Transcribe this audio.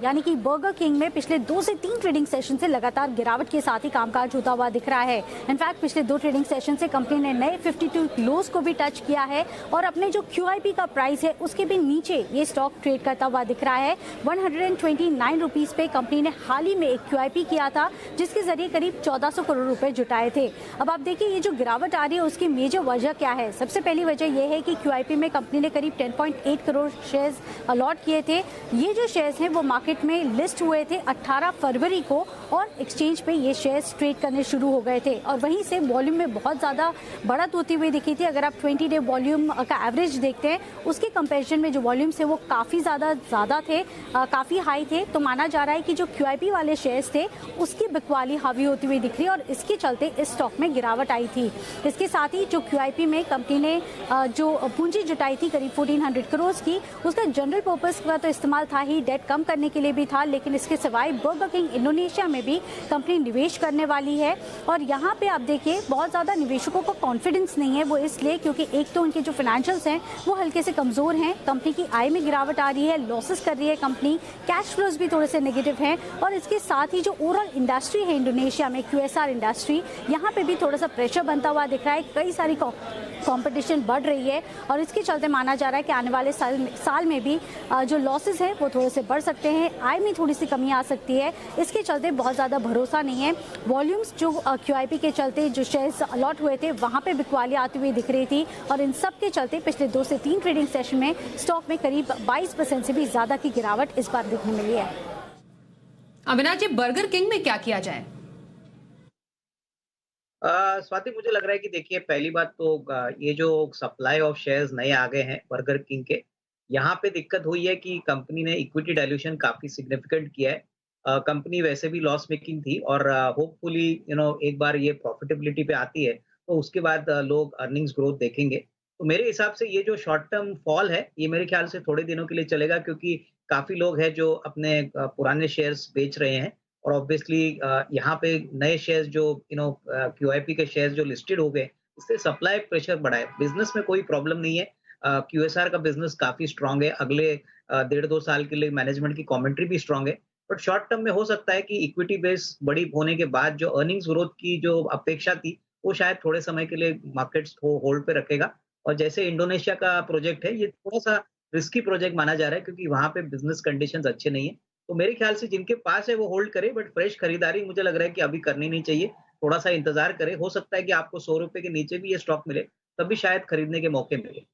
यानी कि burger king में पिछले 2 से 3 ट्रेडिंग सेशन से लगातार गिरावट के साथ ही कामकाज होता हुआ दिख रहा है। इनफैक्ट पिछले 2 ट्रेडिंग सेशन से कंपनी ने नए 52 लोज को भी टच किया है और अपने जो QIP का प्राइस है उसके भी नीचे ये स्टॉक ट्रेड करता हुआ दिख रहा है। 129 रुपीज पे कंपनी ने हाल ही में एक QIP किया था जिसके जरिए करीब 1400 करोड़ रुपए जुटाए थे। अब आप देखिए ये जो गिरावट आ रही है उसकी मेजर वजह क्या है। सबसे पहली वजह यह है कि QIP में कंपनी ने करीब 10.8 करोड़ शेयर्स अलॉट किए थे। ये जो शेयर्स हैं वो मार्केट में लिस्ट हुए थे 18 फरवरी को और एक्सचेंज पे ये शेयर्स ट्रेड करने शुरू हो गए थे और वहीं से वॉल्यूम में बहुत ज़्यादा बढ़त होती हुई दिखी थी। अगर आप 20 डे वॉल्यूम का एवरेज देखते हैं उसके कंपैरिजन में जो वॉल्यूम्स है वो काफ़ी ज़्यादा थे, काफ़ी हाई थे। तो माना जा रहा है कि जो QIP वाले शेयर्स थे उसकी बिकवाली हावी होती हुई दिख रही है और इसके चलते इस स्टॉक में गिरावट आई थी। इसके साथ ही जो QIP में कंपनी ने जो पूंजी जुटाई थी करीब 1400 करोड़ की, उसका जनरल पर्पस का तो इस्तेमाल था ही, डेट कम करने के लिए भी था, लेकिन इसके सिवाय बर्गर किंग इंडोनेशिया में भी कंपनी निवेश करने वाली है। और यहाँ पे आप देखिए बहुत ज़्यादा निवेशकों को कॉन्फिडेंस नहीं है। वो इसलिए क्योंकि एक तो उनके जो फाइनेंशियल्स हैं वो हल्के से कमज़ोर हैं, कंपनी की आय में गिरावट आ रही है, लॉसेस कर रही है कंपनी, कैश फ्लोज भी थोड़े से नेगेटिव हैं और इसके साथ ही जो ओवरऑल इंडस्ट्री है इंडोनेशिया में QSR इंडस्ट्री, यहाँ पे भी थोड़ा सा प्रेशर बनता हुआ दिख रहा है। कई सारी कंपटीशन बढ़ रही है और इसके चलते माना जा रहा है कि आने वाले साल में भी जो लॉसेस हैं वो थोड़े से बढ़ सकते हैं, आय में थोड़ी सी कमी आ सकती है। इसके चलते बहुत ज़्यादा भरोसा नहीं है। वॉल्यूम्स जो QIP के चलते जो शेयर्स अलॉट हुए थे वहाँ पे बिकवाली आती हुई दिख रही थी और इन सब के चलते पिछले 2 से 3 ट्रेडिंग सेशन में स्टॉक में करीब 22% से भी ज़्यादा की गिरावट इस बार देखने मिली है। अविनाश जी, बर्गर किंग में क्या किया जाए? स्वाति, मुझे लग रहा है कि देखिए पहली बात तो ये जो सप्लाई ऑफ शेयर्स नए आ गए हैं बर्गर किंग के, यहाँ पे दिक्कत हुई है कि कंपनी ने इक्विटी डाइल्यूशन काफी सिग्निफिकेंट किया है। कंपनी वैसे भी लॉस मेकिंग थी और होपफुली एक बार ये प्रॉफिटेबिलिटी पे आती है तो उसके बाद लोग अर्निंग्स ग्रोथ देखेंगे। तो मेरे हिसाब से ये जो शॉर्ट टर्म फॉल है ये मेरे ख्याल से थोड़े दिनों के लिए चलेगा, क्योंकि काफी लोग हैं जो अपने पुराने शेयर्स बेच रहे हैं और ऑब्वियसली यहाँ पे नए शेयर्स जो QIP के शेयर्स जो लिस्टेड हो गए, इससे सप्लाई प्रेशर बढ़ा है। बिजनेस में कोई प्रॉब्लम नहीं है। QSR का बिजनेस काफी स्ट्रांग है। अगले 1.5-2 साल के लिए मैनेजमेंट की कमेंट्री भी स्ट्रांग है। बट शॉर्ट टर्म में हो सकता है कि इक्विटी बेस बड़ी होने के बाद जो अर्निंग्स ग्रोथ की जो अपेक्षा थी वो शायद थोड़े समय के लिए मार्केट्स को होल्ड पे रखेगा। और जैसे इंडोनेशिया का प्रोजेक्ट है, ये थोड़ा सा रिस्की प्रोजेक्ट माना जा रहा है क्योंकि वहां पे बिजनेस कंडीशंस अच्छे नहीं है। तो मेरे ख्याल से जिनके पास है वो होल्ड करे, बट फ्रेश खरीदारी मुझे लग रहा है कि अभी करनी नहीं चाहिए। थोड़ा सा इंतजार करें, हो सकता है कि आपको ₹100 के नीचे भी ये स्टॉक मिले, तब भी शायद खरीदने के मौके मिले।